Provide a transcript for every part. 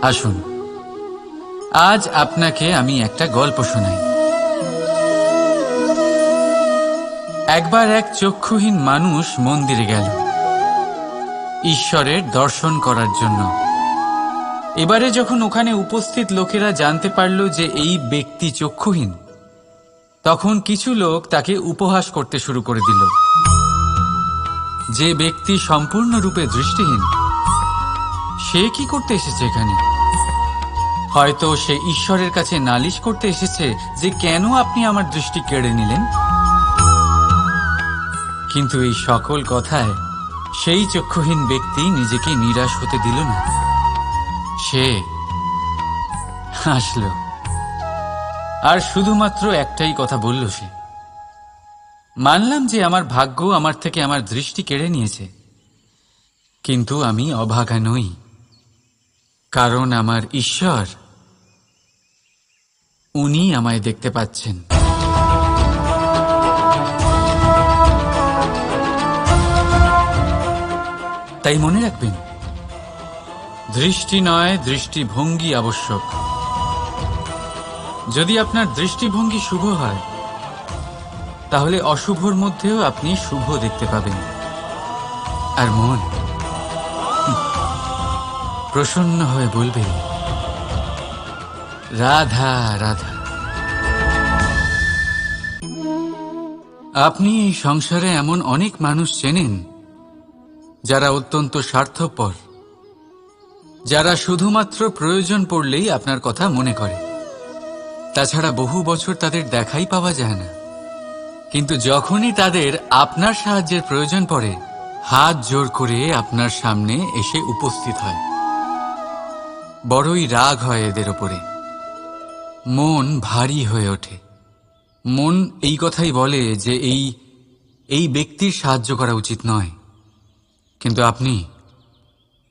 আসুন, আজ আপনাকে আমি একটা গল্প শোনাই। একবার এক চক্ষুহীন মানুষ মন্দিরে গেল ঈশ্বরের দর্শন করার জন্য। এবারে যখন ওখানে উপস্থিত লোকেরা জানতে পারল যে এই ব্যক্তি চক্ষুহীন, তখন কিছু লোক তাকে উপহাস করতে শুরু করে দিল। যে ব্যক্তি সম্পূর্ণরূপে দৃষ্টিহীন, সে কি করতে এসেছে এখানে? হয়তো সে ঈশ্বরের কাছে নালিশ করতে এসেছে যে কেন আপনি আমার দৃষ্টি কেড়ে নিলেন। কিন্তু এই সকল কথায় সেই চক্ষুহীন ব্যক্তি নিজেকে নিরাশ হতে দিল না। সে হাসল আর শুধুমাত্র একটাই কথা বলল সে, মানলাম যে আমার ভাগ্য আমার থেকে আমার দৃষ্টি কেড়ে নিয়েছে, কিন্তু আমি অভাগা নই, কারণ আমার ঈশ্বর, উনি আমায় দেখতে পাচ্ছেন। তাই মনে রাখবেন, দৃষ্টি নয়, দৃষ্টিভঙ্গি আবশ্যক। যদি আপনার দৃষ্টিভঙ্গি শুভ হয়, তাহলে অশুভর মধ্যেও আপনি শুভ দেখতে পাবেন। আর মন প্রসন্ন হয়ে বলবে, রাধা রাধা। আপনি এই সংসারে এমন অনেক মানুষ চেনেন যারা অত্যন্ত স্বার্থপর, যারা শুধুমাত্র প্রয়োজন পড়লেই আপনার কথা মনে করে। তাছাড়া বহু বছর তাদের দেখাই পাওয়া যায় না, কিন্তু যখনই তাদের আপনার সাহায্যের প্রয়োজন পড়ে, হাত জোর করে আপনার সামনে এসে উপস্থিত হয়। বড়ই রাগ হয় এদের ওপরে, মন ভারী হয়ে ওঠে। মন এই কথাই বলে যে এই ব্যক্তির সাহায্য করা উচিত নয়, কিন্তু আপনি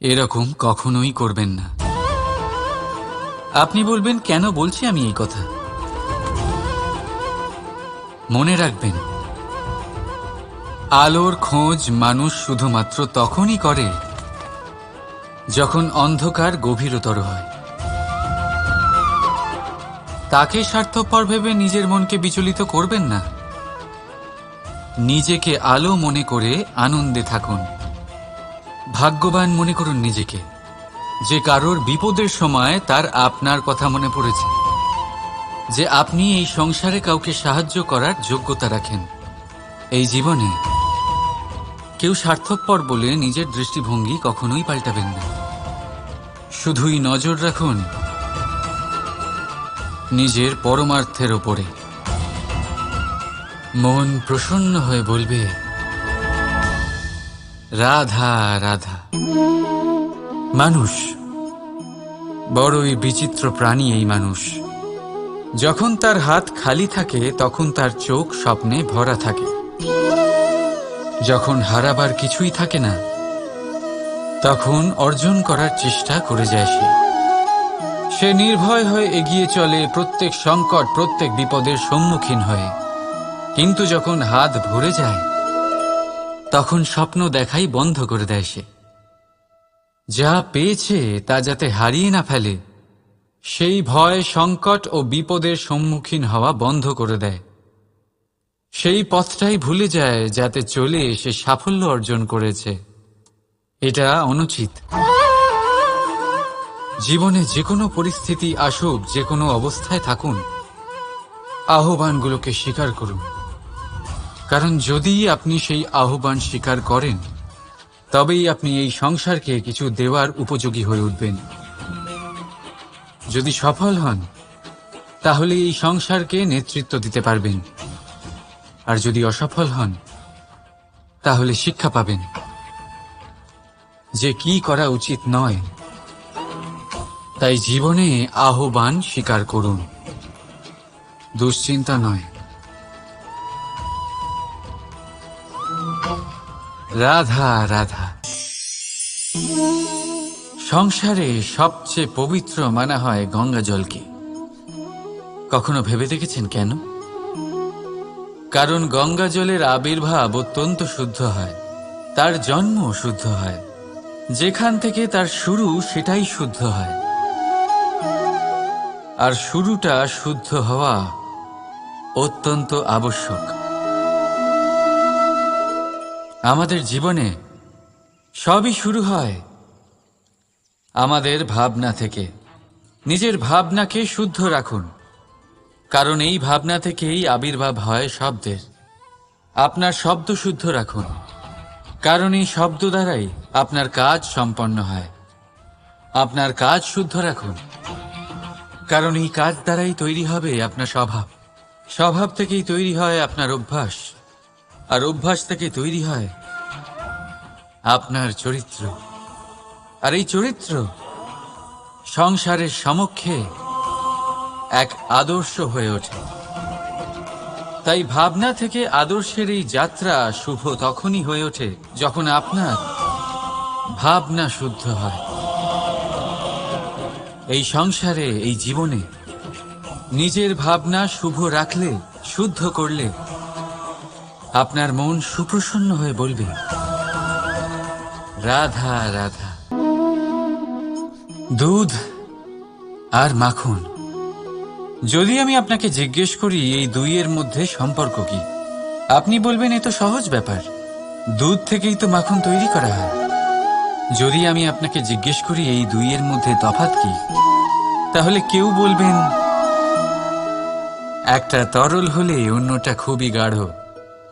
এরকম কখনোই করবেন না। আপনি বলবেন, কেন বলছি আমি এই কথা? মনে রাখবেন, আলোর খোঁজ মানুষ শুধুমাত্র তখনই করে যখন অন্ধকার গভীরতর হয়। তাকে স্বার্থপর ভেবে নিজের মনকে বিচলিত করবেন না। নিজেকে আলো মনে করে আনন্দে থাকুন। ভাগ্যবান মনে করুন নিজেকে, যে কারোর বিপদের সময় তার আপনার কথা মনে পড়েছে, যে আপনি এই সংসারে কাউকে সাহায্য করার যোগ্যতা রাখেন। এই জীবনে কেউ স্বার্থপর বলে নিজের দৃষ্টিভঙ্গি কখনোই পাল্টাবেন না। শুধুই নজর রাখুন নিজের পরমার্থের ওপরে। মন প্রসন্ন হয়ে বলবে, রাধা রাধা। মানুষ বড়ই বিচিত্র প্রাণী। এই মানুষ যখন তার হাত খালি থাকে, তখন তার চোখ স্বপ্নে ভরা থাকে। যখন হারাবার কিছুই থাকে না, তখন অর্জন করার চেষ্টা করে যায় সে নির্ভয় হয়ে এগিয়ে চলে প্রত্যেক সংকট, প্রত্যেক বিপদের সম্মুখীন হয়ে। কিন্তু যখন হাত ভরে যায়, তখন স্বপ্ন দেখাই বন্ধ করে দেয় সে। যা পেয়েছে তা যাতে হারিয়ে না ফেলে, সেই ভয়, সংকট ও বিপদের সম্মুখীন হওয়া বন্ধ করে দেয়। সেই পথটাই ভুলে যায় যাতে চলে সে সাফল্য অর্জন করেছে। এটা অনুচিত। জীবনে যে কোনো পরিস্থিতি আসুক, যে কোনো অবস্থায় থাকুন, আহ্বানগুলোকে স্বীকার করুন। কারণ যদি আপনি সেই আহ্বান স্বীকার করেন, তবেই আপনি এই সংসারকে কিছু দেওয়ার উপযোগী হয়ে উঠবেন। যদি সফল হন, তাহলে এই সংসারকে নেতৃত্ব দিতে পারবেন। আর যদি অসফল হন, তাহলে শিক্ষা পাবেন যে কি করা উচিত নয়। তাই জীবনে আহ্বান স্বীকার করুন, দুশ্চিন্তা নয়। রাধা রাধা। সংসারে সবচেয়ে পবিত্র মানা হয় গঙ্গা জলকে। কখনো ভেবে দেখেছেন কেন? কারণ গঙ্গা জলের আবির্ভাব অত্যন্ত শুদ্ধ হয়, তার জন্ম শুদ্ধ হয়। যেখান থেকে তার শুরু সেটাই শুদ্ধ হয়, আর শুরুটা শুদ্ধ হওয়া অত্যন্ত আবশ্যক। আমাদের জীবনে সবই শুরু হয় আমাদের ভাবনা থেকে। নিজের ভাবনাকে শুদ্ধ রাখুন, কারণ এই ভাবনা থেকেই আবির্ভাব হয় শব্দের। আপনার শব্দ শুদ্ধ রাখুন, কারণ এই শব্দ দ্বারাই আপনার কাজ সম্পন্ন হয়। আপনার কাজ শুদ্ধ রাখুন, কারণ এই কাজ দ্বারাই তৈরি হবে আপনার স্বভাব। স্বভাব থেকেই তৈরি হয় আপনার অভ্যাস, আর অভ্যাস থেকে তৈরি হয় আপনার চরিত্র। আর এই চরিত্র সংসারের সমক্ষে এক আদর্শ হয়ে ওঠে। তাই ভাবনা থেকে আদর্শের এই যাত্রা শুভ তখনই হয়ে ওঠে যখন আপনার ভাবনা শুদ্ধ হয়। এই সংসারে, এই জীবনে নিজের ভাবনা শুভ রাখলে, শুদ্ধ করলে আপনার মন সুপ্রসন্ন হয়ে বলবে, রাধা রাধা। দুধ আর মাখন, যদি আমি আপনাকে জিজ্ঞেস করি এই দুইয়ের মধ্যে সম্পর্ক কি, আপনি বলবেন এ তো সহজ ব্যাপার, দুধ থেকেই তো মাখন তৈরি করা হয়। যদি আমি আপনাকে জিজ্ঞেস করি এই দুইয়ের মধ্যে তফাৎ কি, তাহলে কেউ বলবেন একটা তরল হলে অন্যটা খুবই গাঢ়।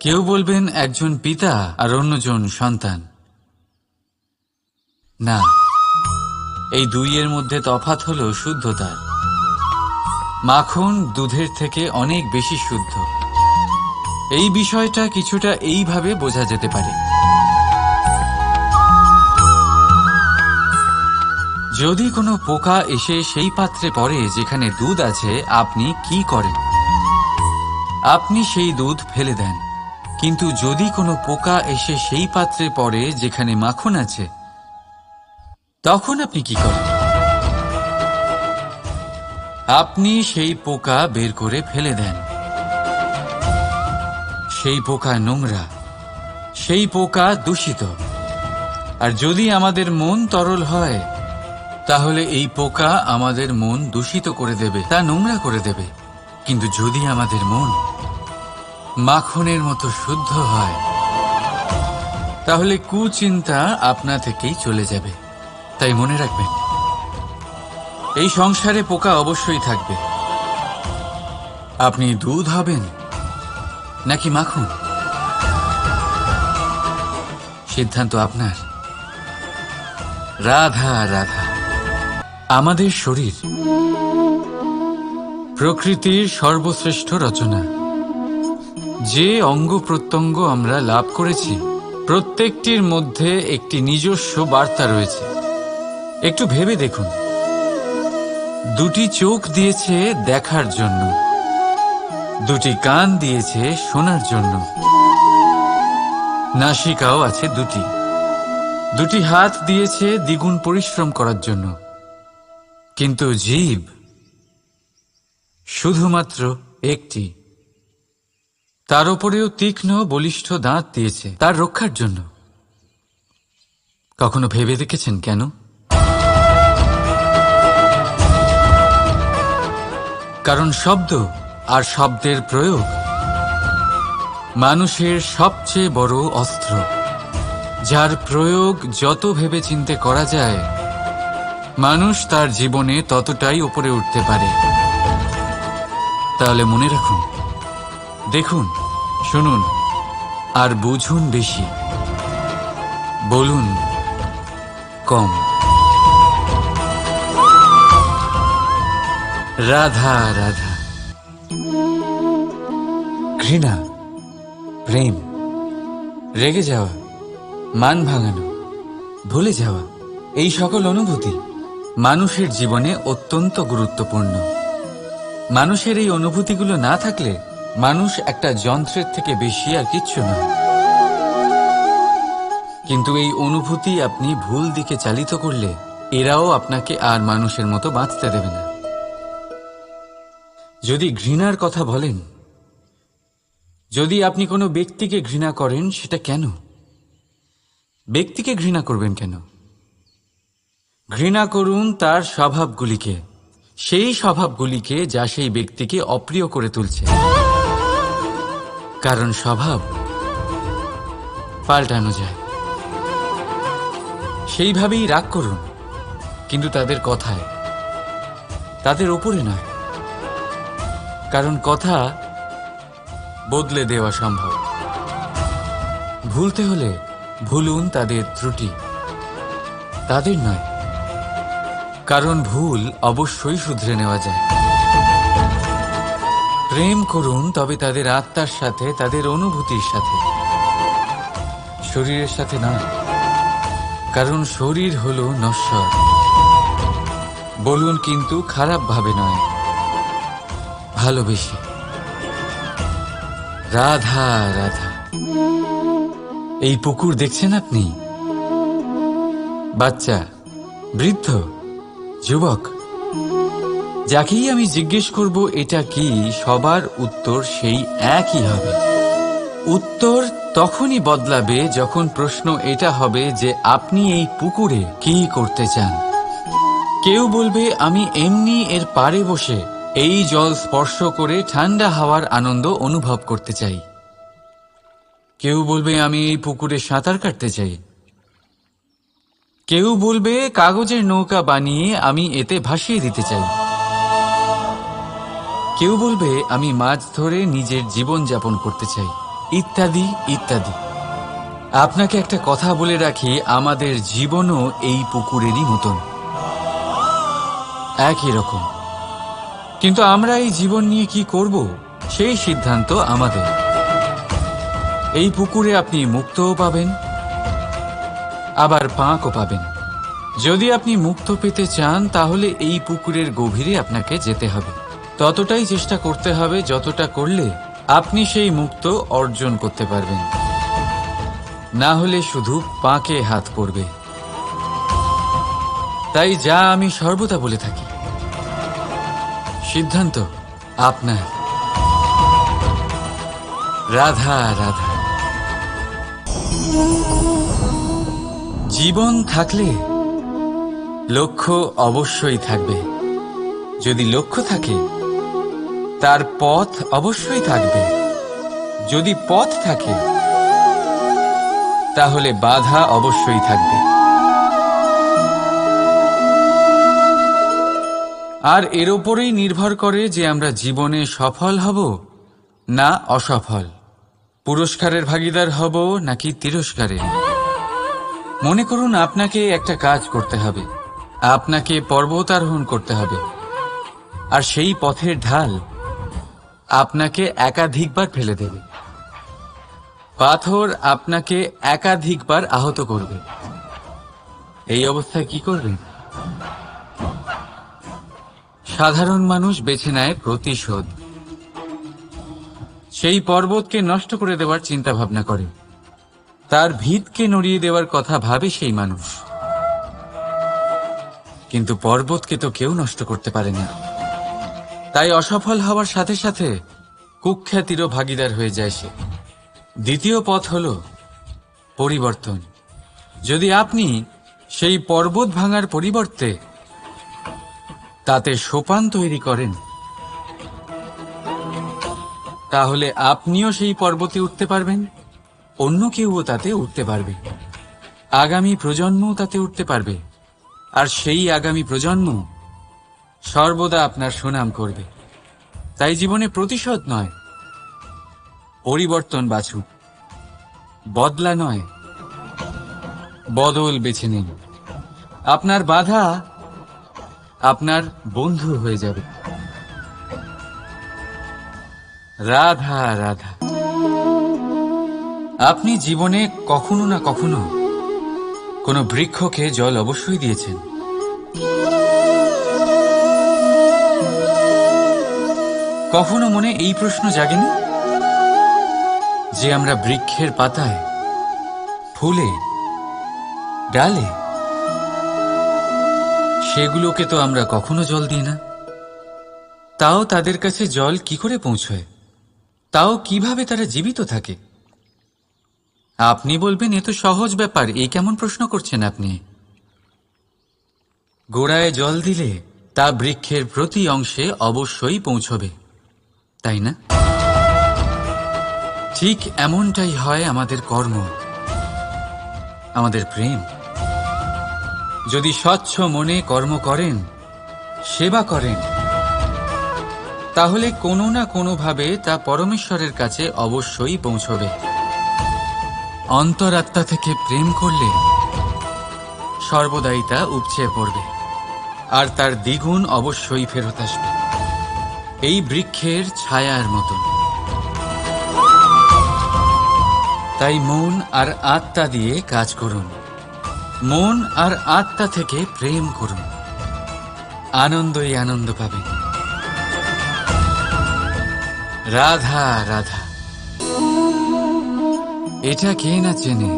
কেউ বলবেন একজন পিতা আর অন্যজন সন্তান। না, এই দুইয়ের মধ্যে তফাৎ হলো শুদ্ধতার। মাখন দুধের থেকে অনেক বেশি শুদ্ধ। এই বিষয়টা কিছুটা এইভাবে বোঝা যেতে পারে। যদি কোনো পোকা এসে সেই পাত্রে পড়ে যেখানে দুধ আছে, আপনি কি করেন? আপনি সেই দুধ ফেলে দেন। কিন্তু যদি কোনো পোকা এসে সেই পাত্রে পড়ে যেখানে মাখন আছে, তখন আপনি কি করেন? আপনি সেই পোকা বের করে ফেলে দেন। সেই পোকা নোংরা, সেই পোকা দূষিত। আর যদি আমাদের মন তরল হয়, তাহলে এই পোকা আমাদের মন দূষিত করে দেবে, তা নোংরা করে দেবে। কিন্তু যদি আমাদের মন মাখনের মতো শুদ্ধ হয়, তাহলে কুচিন্তা আপনা থেকেই চলে যাবে। তাই মনে রাখবেন, এই সংসারে পোকা অবশ্যই থাকবে। আপনি দুধ হবেন নাকি মাখন, সিদ্ধান্ত আপনার। রাধা রাধা। আমাদের শরীর প্রকৃতির সর্বশ্রেষ্ঠ রচনা। যে অঙ্গ প্রত্যঙ্গ আমরা লাভ করেছি, প্রত্যেকটির মধ্যে একটি নিজস্ব বার্তা রয়েছে। একটু ভেবে দেখুন, দুটি চোখ দিয়েছে দেখার জন্য, দুটি কান দিয়েছে শোনার জন্য, নাসিকাও আছে দুটি, দুটি হাত দিয়েছে দ্বিগুণ পরিশ্রম করার জন্য। কিন্তু জীব শুধুমাত্র একটি। তার উপরেও তীক্ষ্ণ বলিষ্ঠ দাঁত দিয়েছে তার রক্ষার জন্য। কখনো ভেবে দেখেছেন কেন? কারণ শব্দ আর শব্দের প্রয়োগ মানুষের সবচেয়ে বড় অস্ত্র, যার প্রয়োগ যত ভেবেচিন্তে করা যায়, মানুষ তার জীবনে ততটাই উপরে উঠতে পারে। তাহলে মনে রাখুন, দেখুন, শুনুন আর বুঝুন বেশি, বলুন কম। রাধা রাধা। ঘৃণা, প্রেম, রেগে যাওয়া, মান ভাঙানো, ভুলে যাওয়া, এই সকল অনুভূতি মানুষের জীবনে অত্যন্ত গুরুত্বপূর্ণ। মানুষের এই অনুভূতিগুলো না থাকলে মানুষ একটা যন্ত্রের থেকে বেশি আর কিচ্ছু নয়। কিন্তু এই অনুভূতি আপনি ভুল দিকে চালিত করলে এরাও আপনাকে আর মানুষের মতো বাঁচতে দেবে না। যদি ঘৃণার কথা বলেন, যদি আপনি কোনো ব্যক্তিকে ঘৃণা করেন, সেটা কেন? ব্যক্তিকে ঘৃণা করবেন কেন? ঘৃণা করুন তার স্বভাবগুলিকে, সেই স্বভাবগুলিকে যা সেই ব্যক্তিকে অপ্রিয় করে তুলছে। কারণ স্বভাব পাল্টানো যায়। সেইভাবেই রাগ করুন, কিন্তু তাদের কথায়, তাদের ওপরে নয়। কারণ কথা বদলে দেওয়া সম্ভব। ভুলতে হলে ভুলুন তাদের ত্রুটি, তাদের নয়। কারণ ভুল অবশ্যই শুধরে নেওয়া যায়। প্রেম করুন, তবে তাদের আত্মার সাথে, তাদের অনুভূতির সাথে, শরীরের সাথে নয়। কারণ শরীর হলো নশ্বর। বলুন, কিন্তু খারাপ ভাবে নয়, ভালোবেসে। রাধা রাধা। এই পুকুর দেখছেন আপনি? বাচ্চা, বৃদ্ধ, যুবক, যাকেই আমি জিজ্ঞেস করব এটা কি, সবার উত্তর সেই একই হবে। উত্তর তখনই বদলাবে যখন প্রশ্ন এটা হবে যে আপনি এই পুকুরে কি করতে চান। কেউ বলবে আমি এমনি এর পাড়ে বসে এই জল স্পর্শ করে ঠান্ডা হাওয়ার আনন্দ অনুভব করতে চাই। কেউ বলবে আমি এই পুকুরে সাঁতার কাটতে চাই। কেউ বলবে কাগজের নৌকা বানিয়ে আমি এতে ভাসিয়ে দিতে চাই। কেউ বলবে আমি মাছ ধরে নিজের জীবন যাপন করতে চাই, ইত্যাদি ইত্যাদি। আপনাকে একটা কথা বলে রাখি, আমাদের জীবনও এই পুকুরেরই মতন, একই রকম। কিন্তু আমরা এই জীবন নিয়ে কি করব, সেই সিদ্ধান্ত আমাদের। এই পুকুরে আপনি মুক্তও পাবেন, আবার পাঁকও পাবেন। যদি আপনি মুক্ত পেতে চান, তাহলে এই পুকুরের গভীরে আপনাকে যেতে হবে। ততটাই চেষ্টা করতে হবে যতটা করলে আপনি সেই মুক্ত অর্জন করতে পারবেন। না হলে শুধু পাঁকে হাত পড়বে। তাই যা আমি সর্বদা বলে থাকি, সিদ্ধান্ত আপনার। রাধা রাধা। জীবন থাকলে লক্ষ্য অবশ্যই থাকবে। যদি লক্ষ্য থাকে, তার পথ অবশ্যই থাকবে। যদি পথ থাকে, তাহলে বাধা অবশ্যই থাকবে। আর এর ওপরেই নির্ভর করে যে আমরা জীবনে সফল হব না অসফল, পুরস্কারের ভাগীদার হব নাকি তিরস্কারের। মনে করুন আপনাকে একটা কাজ করতে হবে, আপনাকে পর্বত আরোহণ করতে হবে, আর সেই পথের ঢাল আপনাকে একাধিকবার ফেলে দেবে। পাথর আপনাকে একাধিকবার আহত করবে। এই অবস্থায় কি করবেন? সাধারণ মানুষ বেছে নেয় প্রতিশোধ। সেই পর্বতকে নষ্ট করে দেওয়ার চিন্তা ভাবনা করে, তার ভিতকে নড়িয়ে দেওয়ার কথা ভাবে সেই মানুষ। কিন্তু পর্বতকে তো কেউ নষ্ট করতে পারে না। তাই অসফল হওয়ার সাথে সাথে কুখ্যাতিরও ভাগীদার হয়ে যায় সে। দ্বিতীয় পথ হল পরিবর্তন। যদি আপনি সেই পর্বত ভাঙার পরিবর্তে তাতে সোপান তৈরি করেন, তাহলে আপনিও সেই পর্বতে উঠতে পারবেন, অন্য কেউও তাতে উঠতে পারবে, আগামী প্রজন্মও তাতে উঠতে পারবে। আর সেই আগামী প্রজন্ম সর্বদা আপনার সুনাম করবে। তাই জীবনে প্রতিশোধ নয়, পরিবর্তন বাছুন। বদলা নয়, বদল বেছে নিন। আপনার বাধা আপনার বন্ধু হয়ে যাবে। রাধা রাধা। আপনি জীবনে কখনো না কখনো কোনো বৃক্ষকে জল অবশ্যই দিয়েছেন। কখনো মনে এই প্রশ্ন জাগেনি যে আমরা বৃক্ষের পাতায়, ফুলে, ডালে, সেগুলোকে তো আমরা কখনো জল দিই না। তাও তাদের কাছে জল কি করে পৌঁছয়? তাও কিভাবে তারা জীবিত থাকে? আপনি বলবেন এ তো সহজ ব্যাপার, এই কেমন প্রশ্ন করছেন আপনি? গোড়ায় জল দিলে তা বৃক্ষের প্রতি অংশে অবশ্যই পৌঁছবে, তাই না? ঠিক এমনটাই হয় আমাদের কর্ম, আমাদের প্রেম। যদি স্বচ্ছ মনে কর্ম করেন, সেবা করেন, তাহলে কোনো না কোনোভাবে তা পরমেশ্বরের কাছে অবশ্যই পৌঁছবে। অন্তরাত্মা থেকে প্রেম করলে সর্বদাই তা উপচে পড়বে, আর তার দ্বিগুণ অবশ্যই ফেরত আসবে, এই বৃক্ষের ছায়ার মতন। তাই মন আর আত্মা দিয়ে কাজ করুন, মন আর আত্মা থেকে প্রেম করুন, আনন্দই আনন্দ পাবেন। রাধা রাধা। এটা কে না চেনে?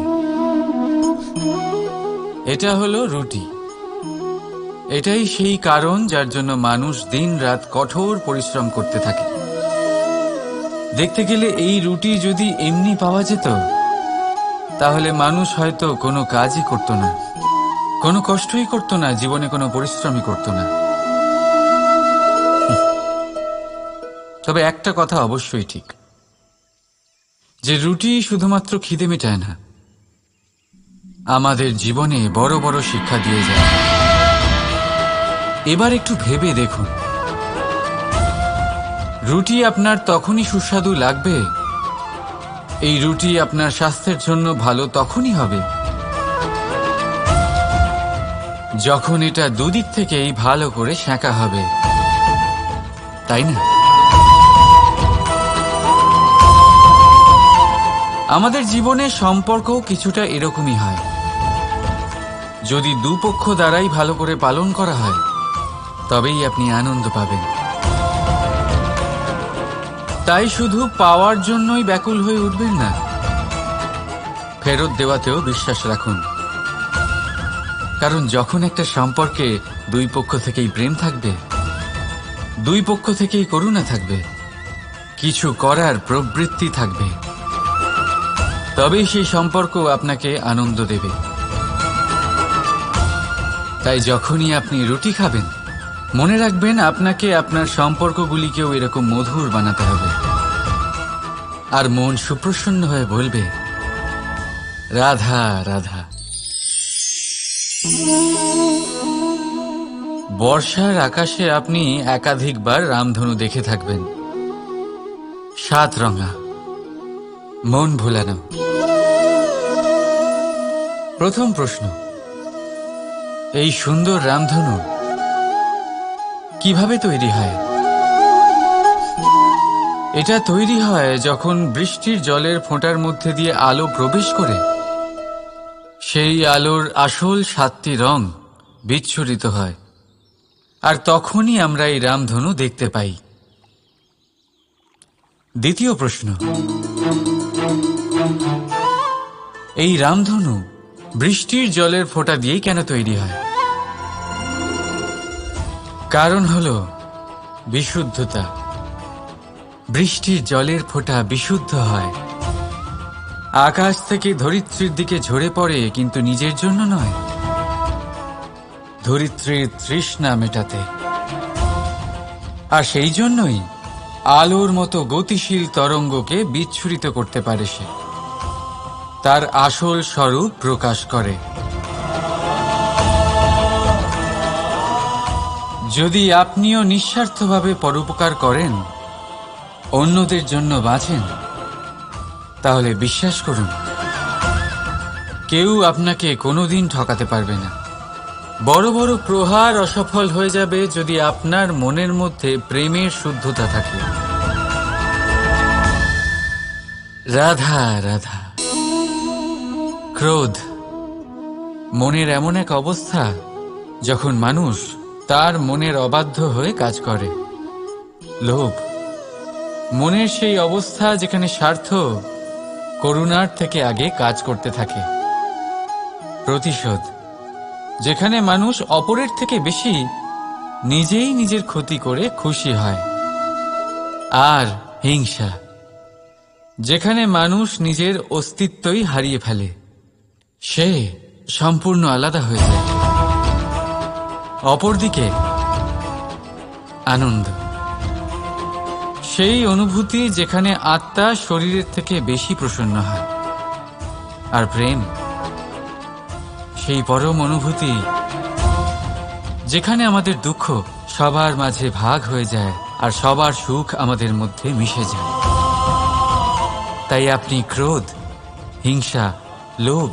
এটা হলো রুটি। এটাই সেই কারণ যার জন্য মানুষ দিন রাত কঠোর পরিশ্রম করতে থাকে। দেখতে গেলে এই রুটি যদি এমনি পাওয়া যেত, তাহলে মানুষ হয়তো কোনো কাজই করত না, কোনো কষ্টই করত না, জীবনে কোনো পরিশ্রমই করত না। তবে একটা কথা অবশ্যই ঠিক, যে রুটি শুধুমাত্র খিদে মেটায় না, আমাদের জীবনে বড় বড় শিক্ষা দিয়ে যায়। এবার একটু ভেবে দেখুন, রুটি আপনার তখনই সুস্বাদু লাগবে, এই রুটি আপনার স্বাস্থ্যের জন্য ভালো তখনই হবে, যখন এটা দুদিক থেকেই ভালো করে সেঁকা হবে, তাই না? আমাদের জীবনে সম্পর্কও কিছুটা এরকমই হয়। যদি দুপক্ষ দ্বারাই ভালো করে পালন করা হয়, তবেই আপনি আনন্দ পাবেন। তাই শুধু পাওয়ার জন্যই ব্যাকুল হয়ে উঠবেন না, ফেরত দেওয়াতেও বিশ্বাস রাখুন। কারণ যখন একটা সম্পর্কে দুই পক্ষ থেকেই প্রেম থাকবে, দুই পক্ষ থেকেই করুণা থাকবে, কিছু করার প্রবৃত্তি থাকবে, তবেই সেই সম্পর্ক আপনাকে আনন্দ দেবে। তাই যখনই আপনি রুটি খাবেন, মনে রাখবেন আপনাকে আপনার সম্পর্কগুলিকেও এরকম মধুর বানাতে হবে। আর মন সুপ্রসন্ন হয়ে বলবে, রাধা রাধা। বর্ষার আকাশে আপনি একাধিকবার রামধনু দেখে থাকবেন, 7 রঙা, মন ভোলানো। প্রথম প্রশ্ন, এই সুন্দর রামধনু কিভাবে তৈরি হয়? এটা তৈরি হয় যখন বৃষ্টির জলের ফোঁটার মধ্যে দিয়ে আলো প্রবেশ করে সেই আলোর আসল 7টি রং বিচ্ছুরিত হয়, আর তখনই আমরা এই রামধনু দেখতে পাই। দ্বিতীয় প্রশ্ন, এই রামধনু বৃষ্টির জলের ফোঁটা দিয়েই কেন তৈরি হয়? কারণ হলো বিশুদ্ধতা। বৃষ্টির জলের ফোঁটা বিশুদ্ধ হয়, আকাশ থেকে ধরিত্রীর দিকে ঝরে পড়ে, কিন্তু নিজের জন্য নয়, ধরিত্রীর তৃষ্ণা মেটাতে। আর সেই জন্যই আলোর মতো গতিশীল তরঙ্গকে বিচ্ছুরিত করতে পারে সে, তার আসল স্বরূপ প্রকাশ করে। যদি আপনিও নিঃস্বার্থভাবে পরোপকার করেন, অন্যদের জন্য বাঁচেন, তাহলে বিশ্বাস করুন, কেউ আপনাকে কোনোদিন ঠকাতে পারবে না। বড় বড় প্রহার অসফল হয়ে যাবে যদি আপনার মনের মধ্যে প্রেমের শুদ্ধতা থাকে। রাধা রাধা। ক্রোধ মনের এমন এক অবস্থা যখন মানুষ তার মনের অবাধ্য হয়ে কাজ করে। লোভ মনের সেই অবস্থা যেখানে স্বার্থ করুণার থেকে আগে কাজ করতে থাকে। প্রতিশোধ যেখানে মানুষ অপরের থেকে বেশি নিজেই নিজের ক্ষতি করে খুশি হয়। আর হিংসা যেখানে মানুষ নিজের অস্তিত্বই হারিয়ে ফেলে, সে সম্পূর্ণ আলাদা হয়ে যায়। অপরদিকে আনন্দ, সেই অনুভূতি যেখানে আত্মা শরীরের থেকে বেশি প্রসন্ন হয়। আর প্রেম সেই পরম অনুভূতি যেখানে আমাদের দুঃখ সবার মাঝে ভাগ হয়ে যায় আর সবার সুখ আমাদের মধ্যে মিশে যায়। তাই আপনি ক্রোধ, হিংসা, লোভ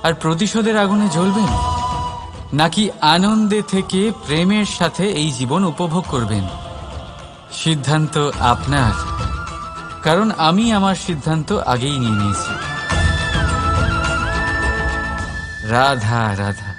আর প্রতিশোধের আগুনে জ্বলবেন, নাকি আনন্দে থেকে প্রেমের সাথে এই জীবন উপভোগ করবেন? সিদ্ধান্ত আপনার, কারণ আমি আমার সিদ্ধান্ত আগেই নিয়ে নিয়েছি। রাধা রাধা।